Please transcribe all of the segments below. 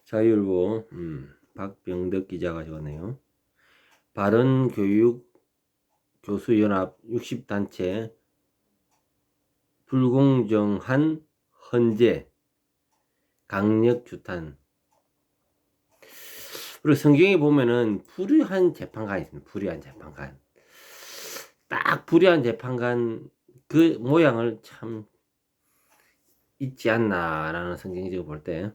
자율보 박병덕 기자가 적었네요. 바른교육 교수연합 60단체 불공정한 헌재 강력 규탄. 그리고 성경에 보면은 불의한 재판관이 있습니다. 불의한 재판관. 딱 불의한 재판관 그 모양을 참 있지 않나라는 성경적으로 볼 때.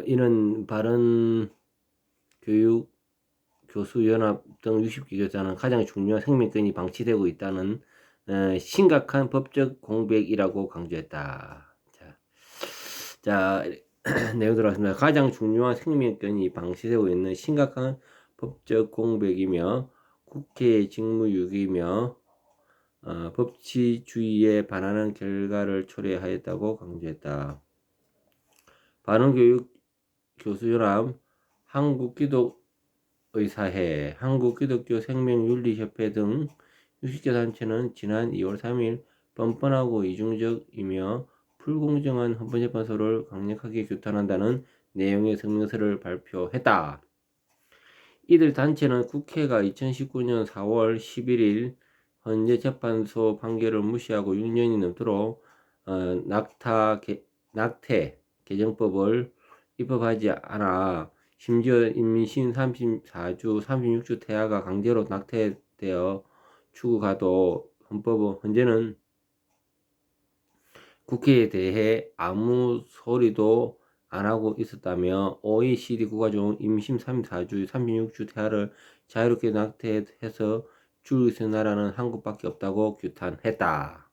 이는 바른교육 교수연합 등 60개 교사는 가장 중요한 생명권이 방치되고 있다는 심각한 법적 공백이라고 강조했다. 자 내용 들어갔습니다. 가장 중요한 생명권이 방치되고 있는 심각한 법적 공백이며 국회의 직무유기며 법치주의에 반하는 결과를 초래하였다고 강조했다. 바른교육 교수연합, 한국기독의사회, 한국기독교생명윤리협회 등 60개 단체는 지난 2월 3일 뻔뻔하고 이중적이며 불공정한 헌법재판소를 강력하게 규탄한다는 내용의 성명서를 발표했다. 이들 단체는 국회가 2019년 4월 11일 헌재재판소 판결을 무시하고 6년이 넘도록 낙태 개정법을 입법하지 않아 심지어 임신 34주, 36주 태아가 강제로 낙태되어 추구가도 헌재는 국회에 대해 아무 소리도 안 하고 있었다며 OECD 국가 중 임신 34주, 36주 태아를 자유롭게 낙태해서 줄을 서 나라는 한국밖에 없다고 규탄했다.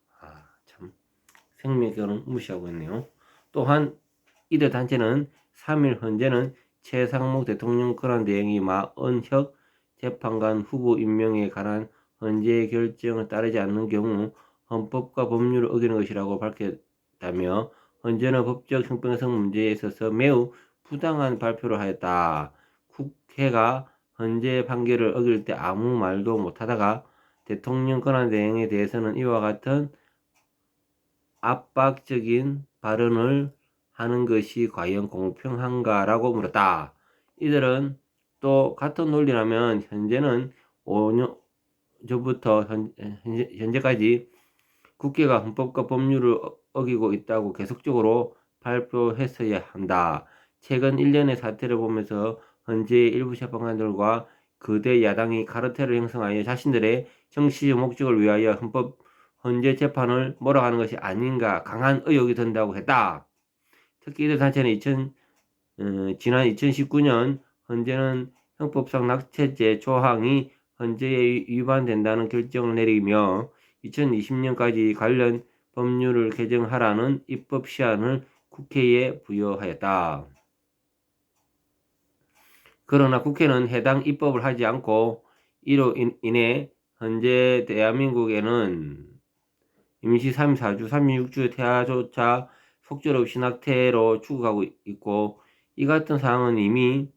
참 생명권을 무시하고 있네요. 또한 이들 단체는 3일 헌재는 최상목 대통령 권한 대행이 마은혁 재판관 후보 임명에 관한 헌재의 결정을 따르지 않는 경우 헌법과 법률을 어기는 것이라고 밝혔다며 헌재는 법적 형평성 문제에 있어서 매우 부당한 발표를 하였다. 국회가 헌재 판결을 어길 때 아무 말도 못하다가 대통령 권한 대행에 대해서는 이와 같은 압박적인 발언을 하는 것이 과연 공평한가라고 물었다. 이들은 또 같은 논리라면 현재는 5년 전부터 현재까지 국회가 헌법과 법률을 어기고 있다고 계속적으로 발표했어야 한다. 최근 1년의 사태를 보면서 헌재의 일부 재판관들과 거대 야당이 카르텔을 형성하여 자신들의 정치적 목적을 위하여 헌재 재판을 몰아가는 것이 아닌가 강한 의혹이 든다고 했다. 특히 이들 단체는 지난 2019년 헌재는 형법상 낙태죄 조항이 헌재에 위반된다는 결정을 내리며 2020년까지 관련 법률을 개정하라는 입법 시한을 국회에 부여하였다. 그러나 국회는 해당 입법을 하지 않고 이로 인해 현재 대한민국에는 임시 34주, 36주 태아조차 속절없이 낙태로 추구하고 있고 이 같은 사항은 이미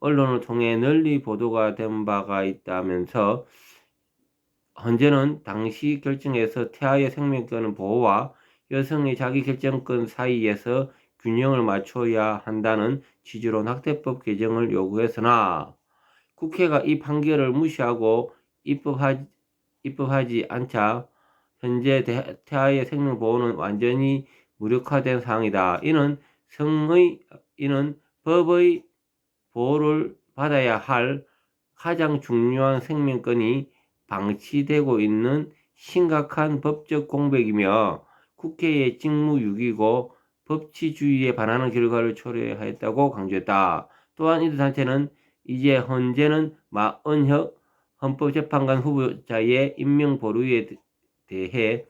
언론을 통해 널리 보도가 된 바가 있다면서 헌재는 당시 결정에서 태아의 생명권 보호와 여성의 자기결정권 사이에서 균형을 맞춰야 한다는 취지로 낙태법 개정을 요구했으나 국회가 이 판결을 무시하고 입법하지 않자 현재 태아의 생명 보호는 완전히 무력화된 상황이다. 이는 법의 보호를 받아야 할 가장 중요한 생명권이 방치되고 있는 심각한 법적 공백이며 국회의 직무유기고 법치주의에 반하는 결과를 초래하였다고 강조했다. 또한 이들 단체는 이제 헌재는 마은혁 헌법재판관 후보자의 임명 보류에 대해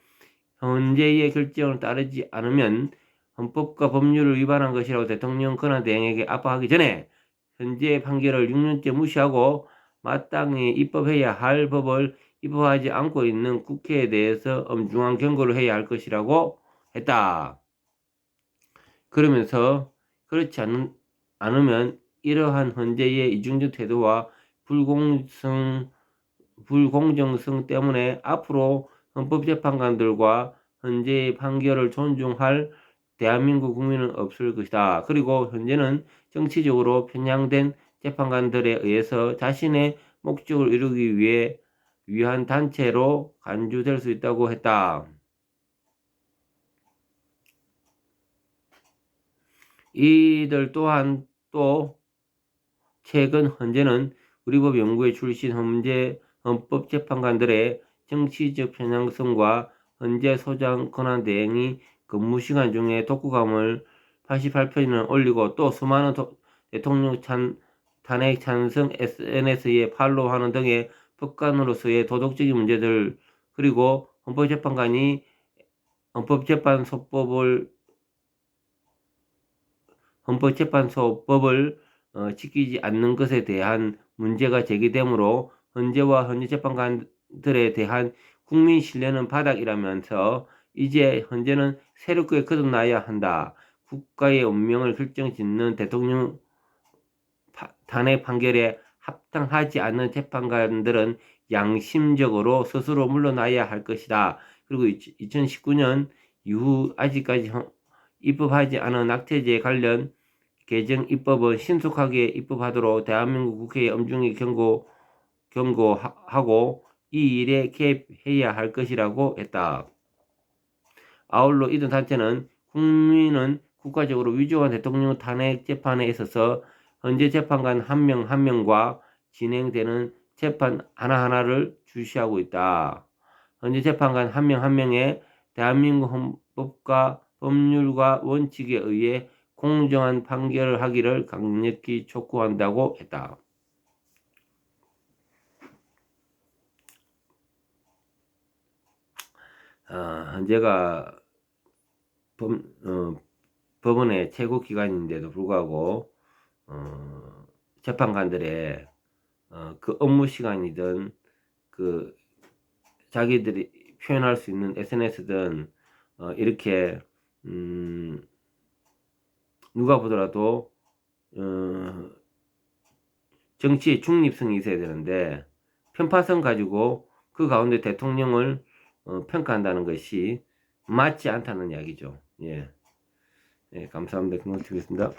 헌재의 결정을 따르지 않으면 헌법과 법률을 위반한 것이라고 대통령 권한 대행에게 압박하기 전에 현재의 판결을 6년째 무시하고 마땅히 입법해야 할 법을 입법하지 않고 있는 국회에 대해서 엄중한 경고를 해야 할 것이라고 했다. 그러면서 그렇지 않으면 이러한 헌재의 이중적 태도와 불공정성 때문에 앞으로 헌법재판관들과 현재의 판결을 존중할 대한민국 국민은 없을 것이다. 그리고 현재는 정치적으로 편향된 재판관들에 의해서 자신의 목적을 이루기 위한 단체로 간주될 수 있다고 했다. 이들 또한 또 최근 현재는 우리법 연구회 출신 헌법재판관들의 정치적 편향성과 헌재 소장 권한 대행이 근무 시간 중에 독후감을 88편이나 올리고 또 수많은 대통령 탄핵 찬성 SNS에 팔로우하는 등의 법관으로서의 도덕적인 문제들, 그리고 헌법재판관이 헌법재판소법을 지키지 않는 것에 대한 문제가 제기되므로 헌재와 헌재 재판관들에 대한 국민 신뢰는 바닥이라면서 이제 헌재는 새롭게 거듭나야 한다. 국가의 운명을 결정짓는 대통령 탄핵 판결에 합당하지 않는 재판관들은 양심적으로 스스로 물러나야 할 것이다. 그리고 2019년 이후 아직까지 입법하지 않은 낙태죄 관련 개정 입법은 신속하게 입법하도록 대한민국 국회에 엄중히 경고하고 이 일에 개입해야 할 것이라고 했다. 아울러 이들 단체는 국민은 국가적으로 위조한 대통령 탄핵 재판에 있어서 헌재 재판관 한 명 한 명과 진행되는 재판 하나하나를 주시하고 있다. 헌재 재판관 한 명 한 명의 대한민국 헌법과 법률과 원칙에 의해 공정한 판결을 하기를 강력히 촉구한다고 했다. 헌재가 법원의 최고 기관인데도 불구하고 재판관들의 그 업무 시간이든 그 자기들이 표현할 수 있는 SNS든 이렇게 누가 보더라도 정치의 중립성이 있어야 되는데 편파성 가지고 그 가운데 대통령을 평가한다는 것이 맞지 않다는 이야기죠. 예, 감사합니다. 그만 드리겠습니다.